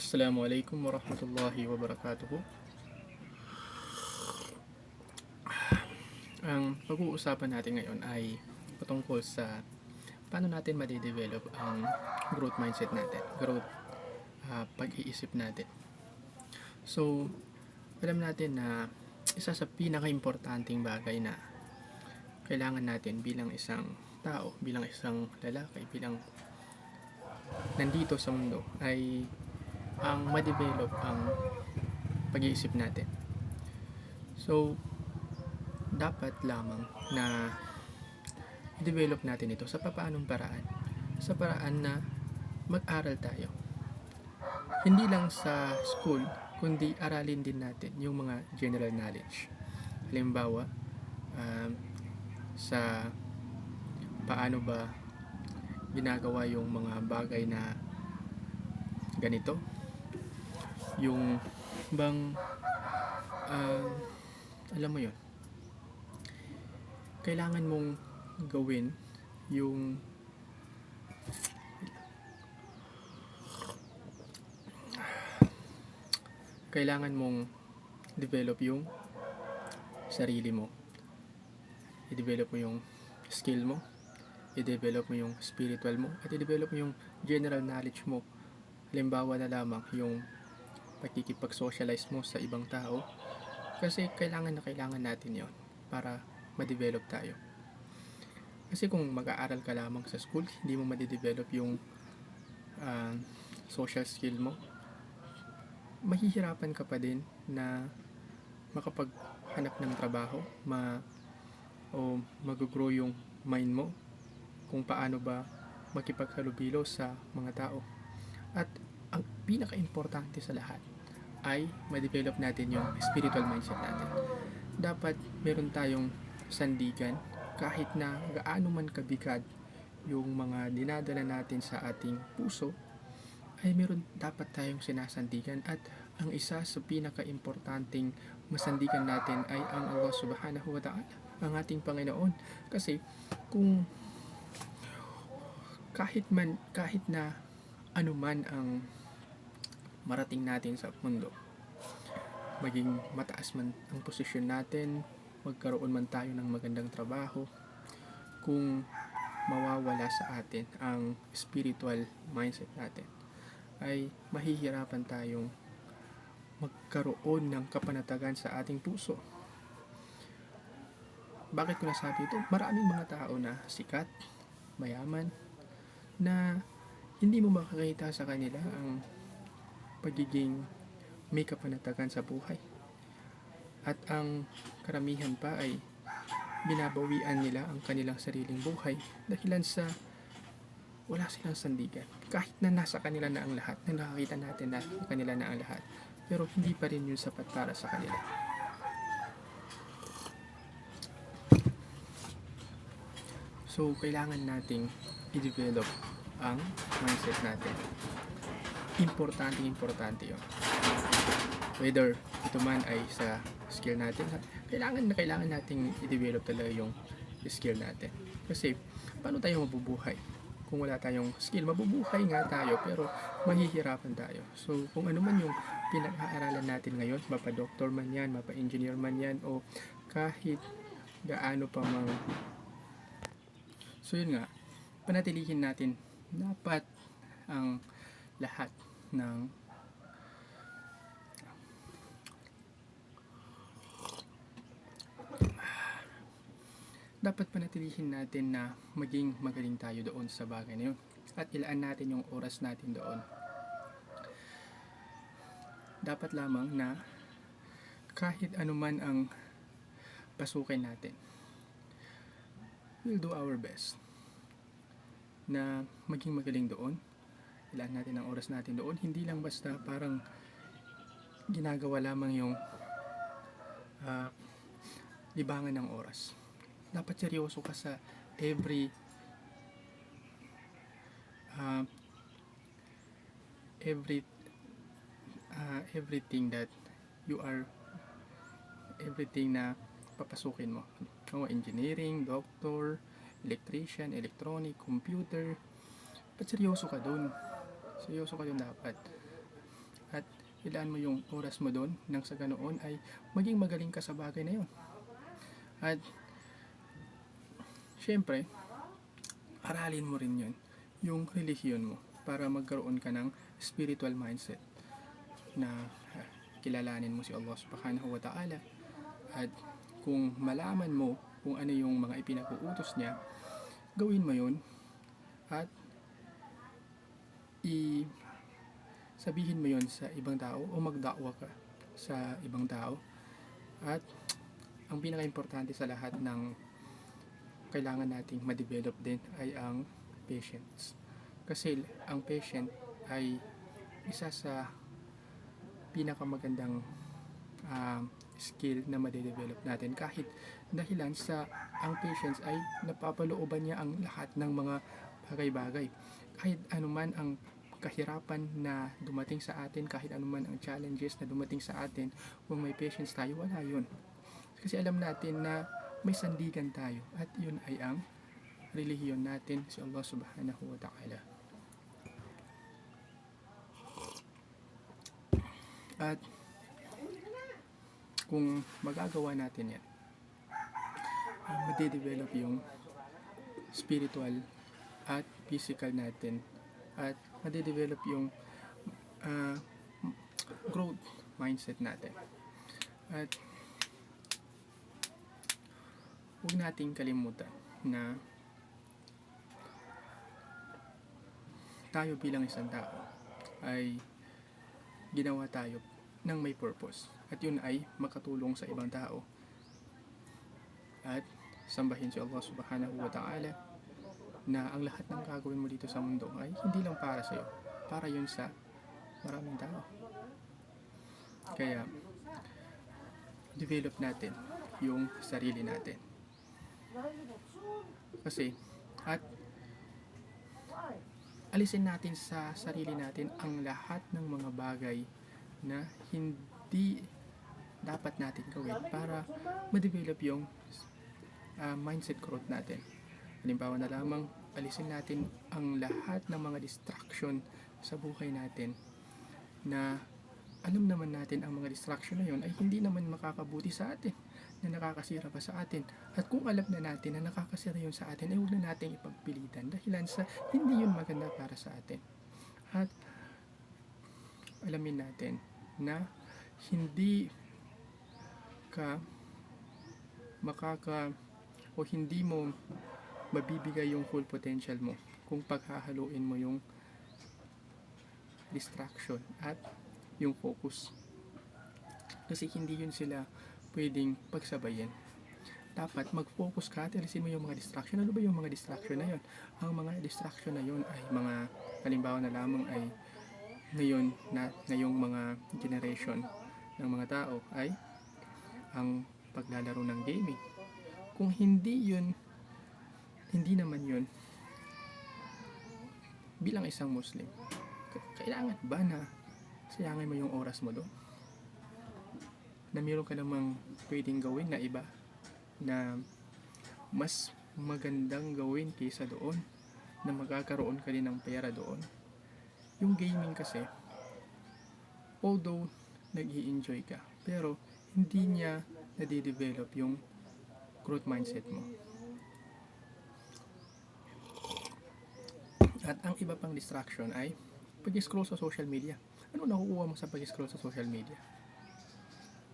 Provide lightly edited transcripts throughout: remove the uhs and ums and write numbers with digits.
Assalamualaikum warahmatullahi wabarakatuh. Ang pag-uusapan natin ngayon ay patungkol sa paano natin ma-develop ang growth mindset natin, growth pag-iisip natin. So, alam natin na isa sa pinaka-importanting bagay na kailangan natin bilang isang tao, bilang isang lalaki, bilang nandito sa mundo ay ang ma-develop ang pag-iisip natin. So, dapat lamang na i-develop natin ito sa paanong paraan. Sa paraan na mag-aral tayo. Hindi lang sa school, kundi aralin din natin yung mga general knowledge. Halimbawa, sa paano ba ginagawa yung mga bagay na ganito. Yung bang, alam mo yun, kailangan mong gawin yung kailangan mong develop yung sarili mo, i-develop mo yung skill mo, i-develop mo yung spiritual mo, at i-develop mo yung general knowledge mo. Halimbawa na lamang yung pakikipag-socialize mo sa ibang tao, kasi kailangan natin yon para ma-develop tayo. Kasi kung mag-aaral ka lamang sa school, hindi mo ma-develop yung social skill mo, mahihirapan ka pa din na makapaghanap ng trabaho, o mag-grow yung mind mo kung paano ba makipaghalubilo sa mga tao. At ang pinaka-importante sa lahat ay ma-develop natin yung spiritual mindset natin. Dapat meron tayong sandigan kahit na gaano man kabigat yung mga dinadala natin sa ating puso, ay meron dapat tayong sinasandigan. At ang isa sa pinaka-importanting masandigan natin ay ang Allah subhanahu wa ta'ala, ang ating Panginoon. Kasi kung kahit na anuman ang marating natin sa mundo, maging mataas man ang posisyon natin, magkaroon man tayo ng magandang trabaho, kung mawawala sa atin ang spiritual mindset natin, ay mahihirapan tayong magkaroon ng kapanatagan sa ating puso. Bakit ko nasabi ito? Maraming mga tao na sikat, mayaman, na hindi mo makakita sa kanila ang pagiging may kapanatagan sa buhay. At ang karamihan pa ay binabawian nila ang kanilang sariling buhay dahilan sa wala silang sandigan. Kahit na nasa kanila na ang lahat, na nakakita natin na kanila na ang lahat, pero hindi pa rin yun sapat para sa kanila. So, kailangan nating i-develop ang mindset natin. Importante yun. Whether ito man ay sa skill natin, kailangan nating i-develop talaga yung skill natin. Kasi, paano tayo mabubuhay? Kung wala tayong skill, mabubuhay nga tayo, pero mahihirapan tayo. So, kung ano man yung pinag-aaralan natin ngayon, mapa-doctor man yan, mapa-engineer man yan, o kahit gaano pa mang. So, yun nga, panatilihin natin dapat ang lahat ng dapat panatilihin natin na maging magaling tayo doon sa bagay na yun, at ilaan natin yung oras natin doon. Dapat lamang na kahit anuman ang pasukin natin, we'll do our best na maging magaling doon. Ilaan natin ang oras natin doon, hindi lang basta parang ginagawa lamang yung libangan ng oras. Dapat seryoso ka sa everything that you are, everything na papasukin mo. Engineering, doctor, electrician, electronic, computer. Seryoso ka dun dapat. ilaan mo yung oras mo doon nang sa ganoon ay maging magaling ka sa bagay na yun. At syempre, aralin mo rin yun, yung relihiyon mo, para magkaroon ka ng spiritual mindset na kilalanin mo si Allah subhanahu wa ta'ala. At kung malaman mo kung ano yung mga ipinag-uutos niya, gawin mo yun at sabihin mo yun sa ibang tao o magdakwa ka sa ibang tao. At ang pinaka-importante sa lahat ng kailangan nating ma-develop din ay ang patience. Kasi ang patient ay isa sa pinakamagandang skill na ma-develop natin, kahit dahilan sa ang patience ay napapalooban niya ang lahat ng mga bagay-bagay. Kahit anuman ang kahirapan na dumating sa atin, kahit anuman ang challenges na dumating sa atin, kung may patience tayo, wala yun. Kasi alam natin na may sandigan tayo, at yun ay ang relihiyon natin, si Allah subhanahu wa ta'ala. At kung magagawa natin yan, made-develop yung spiritual at physical natin, at made-develop yung growth mindset natin. At huwag nating kalimutan na tayo bilang isang tao ay ginawa tayo ng may purpose, at yun ay makatulong sa ibang tao at sambahin si Allah subhanahu wa ta'ala, na ang lahat ng gagawin mo dito sa mundo ay hindi lang para sa'yo, para yun sa maraming tao. Kaya develop natin yung sarili natin, kasi at alisin natin sa sarili natin ang lahat ng mga bagay na hindi dapat natin gawin para ma-develop yung mindset growth natin. Halimbawa na lamang, alisin natin ang lahat ng mga distraction sa buhay natin, na alam naman natin ang mga distraction na yun ay hindi naman makakabuti sa atin, na nakakasira pa sa atin. At kung alam na natin na nakakasira yun sa atin, ay huwag na natin ipagpilitan, dahilan sa hindi yun maganda para sa atin. At alamin natin na hindi ka o hindi mo mabibigay yung full potential mo kung paghahaluin mo yung distraction at yung focus, kasi hindi yun sila pwedeng pagsabayin. Dapat mag-focus ka at alisin mo yung mga distraction. Ano ba yung mga distraction na yun? Ang mga distraction na yun ay mga, halimbawa na lamang ay ngayong mga generation ng mga tao ay ang paglalaro ng gaming. Kung hindi naman yun bilang isang Muslim, kailangan ba na sayangin mo yung oras mo doon, na meron ka namang pwedeng gawin na iba na mas magandang gawin kaysa doon, na magkakaroon ka din ng pera doon. Yung gaming kasi, although nag-i-enjoy ka, pero hindi niya nade-develop yung growth mindset mo. At ang iba pang distraction ay pag-scroll sa social media. Ano nakukuha mo sa pag-scroll sa social media?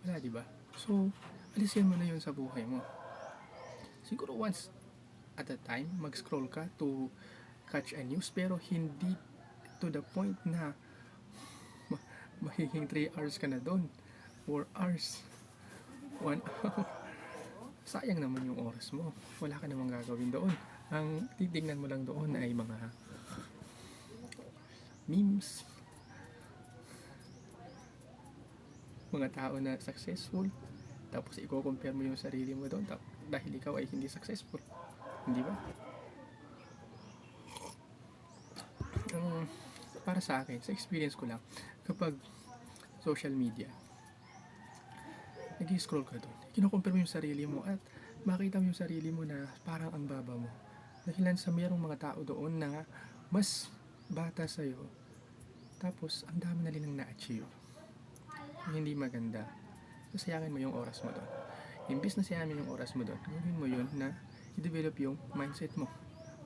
Wala, di ba? So, alisin mo na yun sa buhay mo. Siguro once at a time, mag-scroll ka to catch a news, pero hindi to the point na magiging 3 hours ka na doon, 4 hours, 1 hour. Sayang naman yung oras mo. Wala ka namang gagawin doon. Ang titignan mo lang doon ay mga memes, mga tao na successful, tapos i-compare mo yung sarili mo doon dahil ikaw ay hindi successful, hindi ba? Para sa akin, sa experience ko lang, kapag social media, nag-scroll ka doon, kino-compare mo yung sarili mo at makita mo yung sarili mo na parang ang baba mo, dahilan sa mayroong mga tao doon na mas bata sa'yo, tapos ang dami na nilang na-achieve. hindi maganda, sayangin mo yung oras mo doon. Imbis na sayangin yung oras mo doon, gawin mo yun na i-develop yung mindset mo.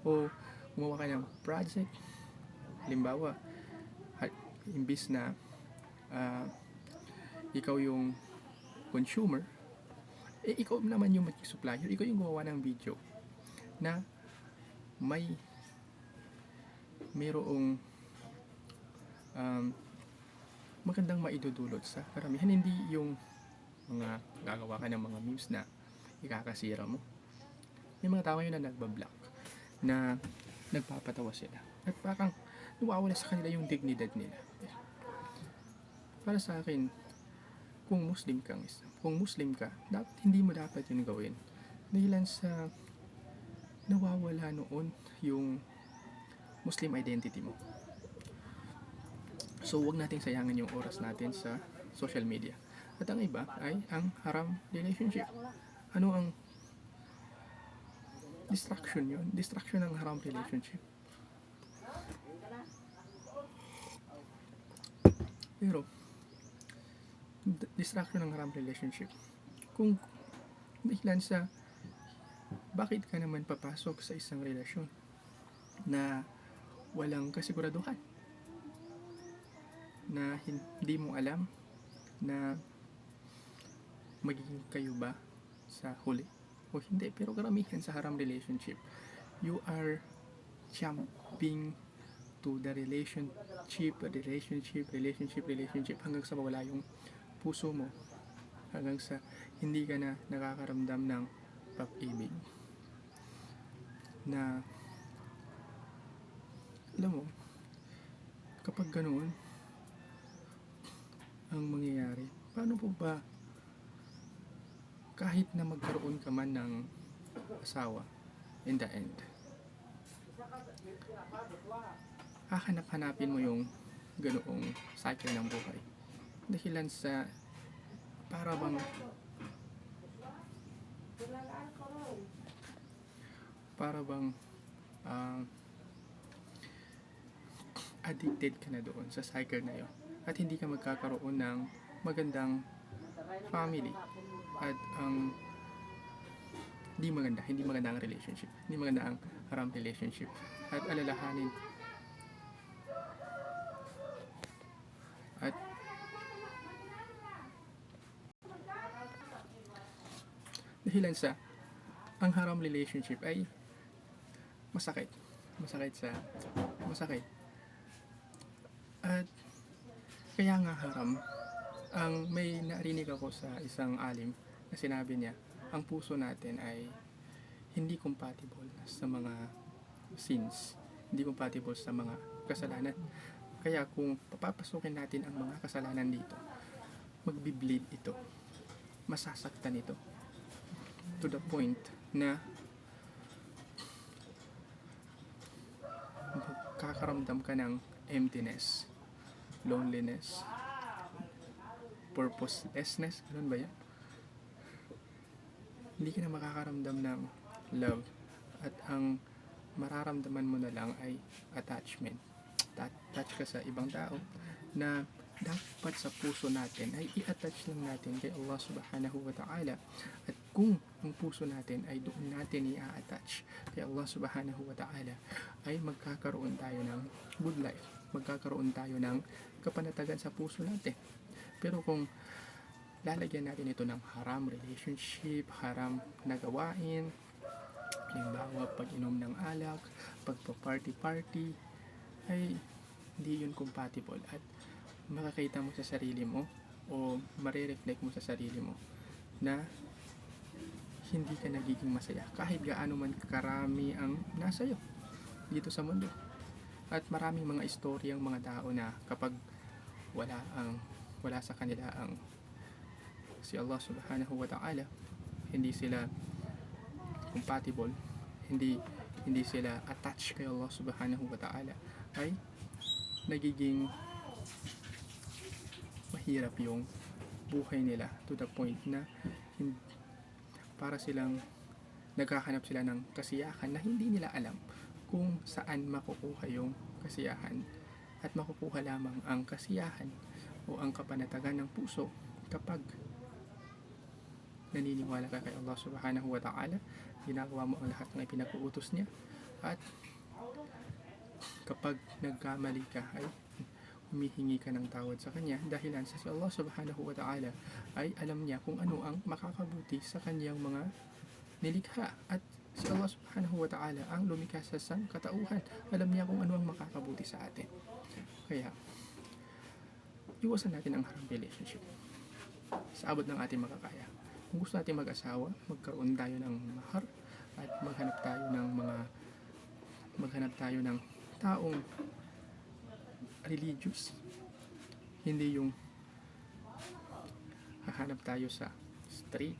O gumawa ka ng project. Halimbawa, imbis na ikaw yung consumer, ikaw naman yung maging supplier, ikaw yung gumawa ng video na mayroong magandang maidudulot sa karamihan, hindi yung mga gagawa ka ng mga memes na ikakasira mo. May mga tao yun na nagbablock, na nagpapatawa sila at parang nawawala sa kanila yung dignidad nila. Para sa akin, kung Muslim ka, hindi mo dapat yun gawin. Dahilan sa nawawala noon yung Muslim identity mo. So, wag nating sayangin yung oras natin sa social media. At ang iba ay ang haram relationship. Ano ang distraction yun? Distraction ng haram relationship. Pero, distraction ng haram relationship, kung dahilan sa bakit ka naman papasok sa isang relasyon na walang kasiguraduhan, na hindi mo alam na magiging kayo ba sa huli o hindi. Pero karamihan sa haram relationship, you are jumping to the relationship hanggang sa mawala yung puso mo, hanggang sa hindi ka na nakakaramdam ng pag-ibig. Na alam mo, kapag ganoon ang mangyayari, paano po ba kahit na magkaroon ka man ng asawa, in the end hahanap-hanapin mo yung ganoong cycle ng buhay, dahilan sa para bang addicted ka na doon sa cycle na yun, at hindi ka magkakaroon ng magandang family at hindi maganda ang relationship, hindi maganda ang haram relationship. At alalahanin at dahilan sa ang haram relationship ay masakit at kaya nga haram. Ang may narinig ako sa isang alim na sinabi niya, ang puso natin ay hindi compatible sa mga sins, hindi compatible sa mga kasalanan. Kaya kung papapasukin natin ang mga kasalanan dito, magbi-bleed ito, masasaktan ito to the point na magkakaramdam ka ng emptiness, loneliness, purposelessness, ganun ba yan? Hindi ka na makakaramdam ng love, at ang mararamdaman mo na lang ay attachment. Attach ka sa ibang tao na dapat sa puso natin ay i-attach lang natin kay Allah subhanahu wa ta'ala. At kung ang puso natin ay doon natin i-attach kay Allah subhanahu wa ta'ala, ay magkakaroon tayo ng good life, magkakaroon tayo ng kapanatagan sa puso natin. Pero kung lalagyan natin ito ng haram relationship, haram na gawain, halimbawa pag-inom ng alak, pagpa-party, ay hindi yun compatible, at makakita mo sa sarili mo o marireflect mo sa sarili mo na hindi ka nagiging masaya kahit gaano man karami ang nasa iyo dito sa mundo. At maraming mga istoryang mga tao na kapag wala sa kanila ang si Allah subhanahu wa ta'ala, hindi sila compatible, hindi sila attached kay Allah subhanahu wa ta'ala, ay nagiging mahirap yung buhay nila to the point na para silang naghahanap sila ng kasiyahan na hindi nila alam kung saan makukuha yung kasiyahan, at makukuha lamang ang kasiyahan o ang kapanatagan ng puso kapag naniniwala ka kay Allah subhanahu wa ta'ala, ginagawa mo ang lahat ng ipinag-uutos niya, at kapag nagkamali ka ay humihingi ka ng tawad sa kanya, dahilan sa si Allah subhanahu wa ta'ala ay alam niya kung ano ang makakabuti sa kanyang mga nilikha, at si Allah subhanahu wa ta'ala ang lumikha sa sangkatauhan, alam niya kung ano ang makakabuti sa atin. Kaya iwasan natin ang haram relationship sa abot ng ating makakaya. Kung gusto natin mag-asawa, magkaroon tayo ng mahar at maghanap tayo ng taong religious, hindi yung hahanap tayo sa street,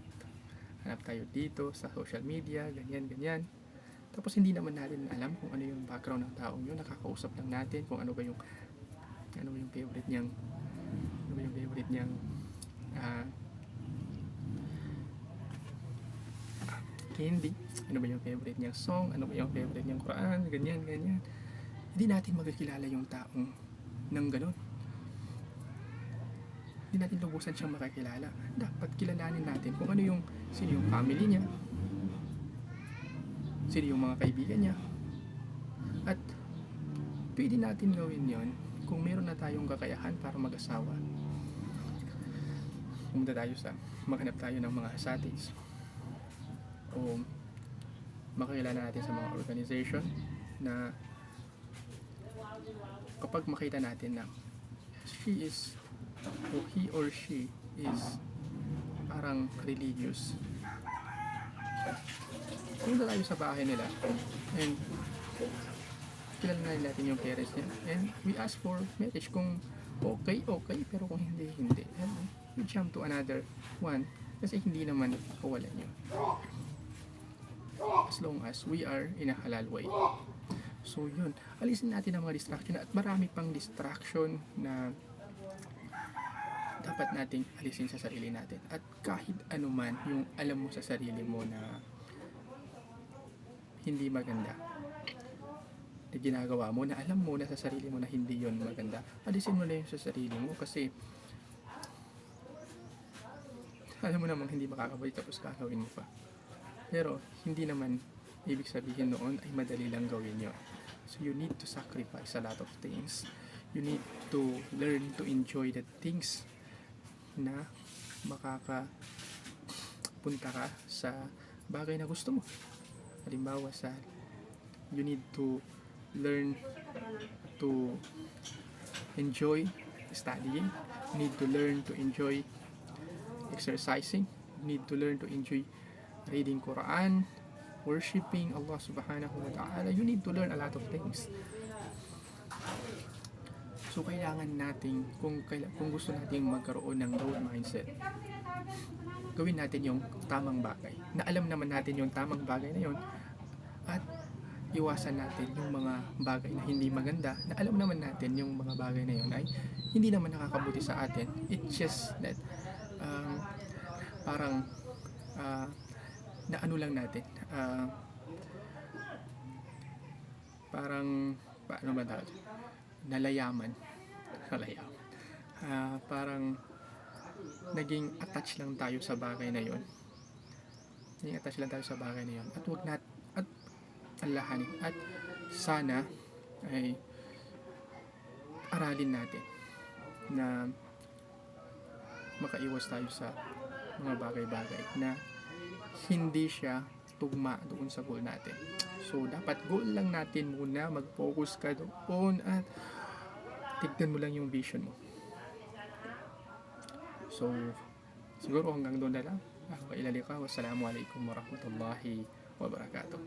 hanap tayo dito sa social media, ganyan, tapos hindi naman natin alam kung ano yung background ng taong yun. Nakakausap lang natin kung ano ba yung favorite niyang candy, ano ba yung favorite niyang song, ano ba yung favorite niyang Quran, ganyan. Hindi natin magkakilala yung taong nang ganon. Hindi natin lubusan siyang makakilala. Dapat kilalanin natin kung ano sino yung family niya, sino yung mga kaibigan niya, at pwede natin gawin yon kung meron na tayong kakayahan para mag-asawa. Maghanap tayo ng mga hasatis o makilala natin sa mga organization na kapag makita natin na he or she is parang religious, pumunta tayo sa bahay nila and kilala natin yung parents niya and we ask for marriage. Kung okay, pero kung hindi, and we jump to another one kasi hindi naman kawalan yun, as long as we are in a halal way. So yun, alisin natin ang mga distraction, at marami pang distraction na dapat nating alisin sa sarili natin. At kahit anuman yung alam mo sa sarili mo na hindi maganda, na ginagawa mo, na alam mo na sa sarili mo na hindi yun maganda, alisin mo na yun sa sarili mo, kasi alam mo namang hindi makakabuti tapos gagawin mo pa. Pero hindi naman ibig sabihin noon ay madali lang gawin yun. So you need to sacrifice a lot of things. You need to learn to enjoy the things na makakapunta ka sa bagay na gusto mo. Halimbawa you need to learn to enjoy studying. You need to learn to enjoy exercising. You need to learn to enjoy reading Quran, worshiping Allah subhanahu wa ta'ala. You need to learn a lot of things. So kailangan natin, kung gusto nating magkaroon ng growth mindset, gawin natin yung tamang bagay, na alam naman natin yung tamang bagay na yun, at iwasan natin yung mga bagay na hindi maganda, na alam naman natin yung mga bagay na yun ay hindi naman nakakabuti sa atin. It's just that parang na ano lang natin, parang paano ba tawag, nalayaman, parang naging attach lang tayo sa bagay na yon, at wag nat at alahanin, at sana ay aralin natin na makaiwas tayo sa mga bagay-bagay na hindi siya tugma doon sa goal natin. So dapat goal lang natin muna, mag-focus ka doon at tignan mo lang yung vision mo. So siguro hanggang doon na lang. Ako Ilalika. Wassalamualaikum warahmatullahi wabarakatuh.